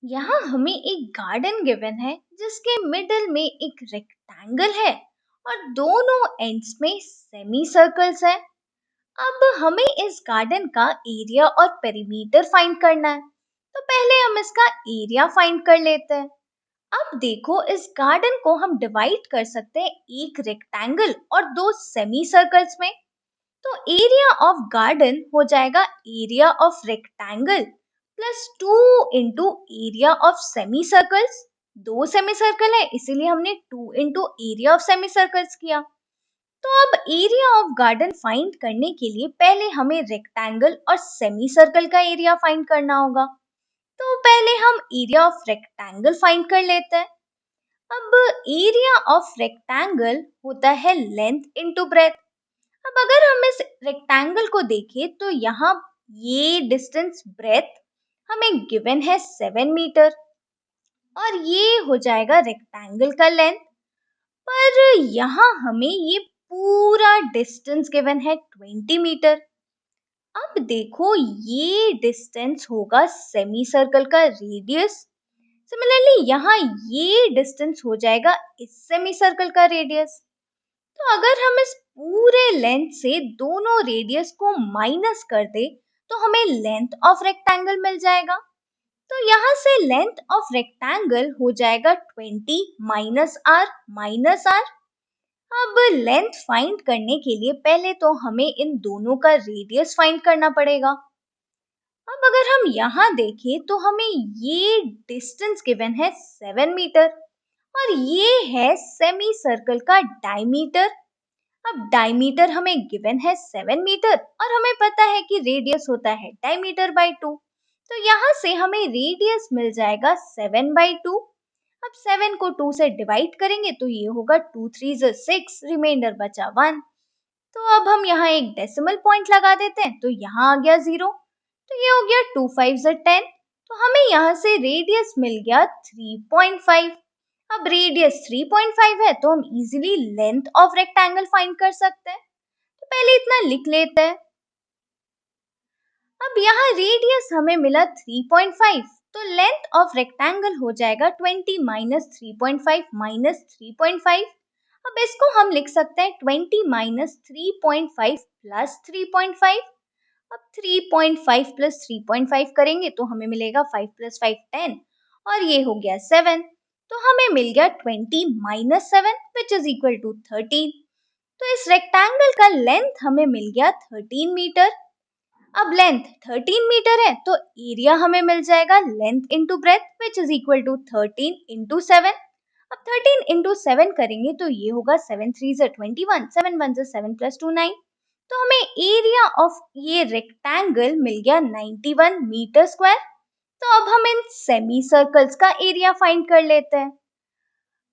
यहाँ हमें एक गार्डन गिवन है जिसके मिडिल में एक रेक्टेंगल है और दोनों एंड्स में सेमी सर्कल्स है। अब हमें इस गार्डन का एरिया और पेरीमीटर फाइंड करना है। तो पहले हम इसका एरिया फाइंड कर लेते हैं। अब देखो, इस गार्डन को हम डिवाइड कर सकते हैं एक रेक्टेंगल और दो सेमी सर्कल्स में। तो एरिया ऑफ गार्डन हो जाएगा area of rectangle plus 2 into area of semi circles. दो सेमी सर्कल है इसीलिए हमने 2 into area of semi circles किया। तो अब एरिया ऑफ गार्डन फाइंड करने के लिए पहले हमें रेक्टेंगल और सेमी सर्कल का एरिया फाइंड करना होगा। तो पहले हम एरिया ऑफ रेक्टेंगल फाइंड कर लेते हैं। अब एरिया ऑफ रेक्टेंगल होता है लेंथ इंटू ब्रेथ। अब अगर हम इस रेक्टेंगल को देखें तो यहाँ ये डिस्टेंस ब्रेथ हमें गिवन है 7 मीटर और ये हो जाएगा रेक्टेंगल का लेंथ। पर यहाँ हमें ये पूरा डिस्टेंस गिवन है 20 मीटर। अब देखो, ये डिस्टेंस होगा सेमी सर्कल का रेडियस। सिमिलरली यहाँ ये डिस्टेंस हो जाएगा इस सेमी सर्कल का रेडियस। तो अगर हम इस पूरे लेंथ से दोनों रेडियस को माइनस कर दे तो हमें लेंथ ऑफ रेक्टेंगल मिल जाएगा। तो यहाँ से लेंथ ऑफ रेक्टेंगल हो जाएगा 20 माइनस आर। अब लेंथ फाइंड करने के लिए पहले तो हमें इन दोनों का रेडियस फाइंड करना पड़ेगा। अब अगर हम यहाँ देखें तो हमें ये डिस्टेंस गिवन है 7 मीटर और ये है सेमी सर्कल का डायमीटर। अब डायमीटर हमें गिवन है 7 मीटर और हमें पता है कि रेडियस होता है डायमीटर बाय 2। तो यहाँ से हमें रेडियस मिल जाएगा 7/2। अब 7 को 2 से डिवाइड करेंगे तो ये होगा 2 3 6, रिमाइंडर बचा 1। तो अब हम यहाँ एक डेसिमल पॉइंट लगा देते हैं तो यहाँ आ गया 0। तो ये हो गया 2 5 10। तो हमें यहाँ से रेडियस मिल गया 3.5। अब रेडियस 3.5 है तो हम easily length of rectangle find कर सकते हैं। तो पहले इतना लिख लेते हैं। अब यहाँ रेडियस हमें मिला 3.5 तो लेंथ ऑफ रेक्टेंगल हो जाएगा 20 माइनस 3.5 माइनस 3.5। अब इसको हम लिख सकते हैं 20 माइनस 3.5 प्लस 3.5। अब 3.5 प्लस 3.5 करेंगे तो हमें मिलेगा 5 प्लस 5 10 और ये हो गया 7। तो हमें मिल गया 20 minus 7 which is equal to 13। तो इस रेक्टेंगल का लेंथ हमें मिल गया 13 मीटर। अब लेंथ 13 मीटर है तो एरिया हमें मिल जाएगा length into breadth which is equal to 13 into 7। अब 13 इंटू 7 करेंगे तो ये होगा 7 3 21, 7 1 7 प्लस 2 9। तो हमें एरिया ऑफ ये रेक्टेंगल मिल गया 91 मीटर स्क्वायर। तो अब हम इन सेमी सर्कल्स का एरिया फाइंड कर लेते हैं।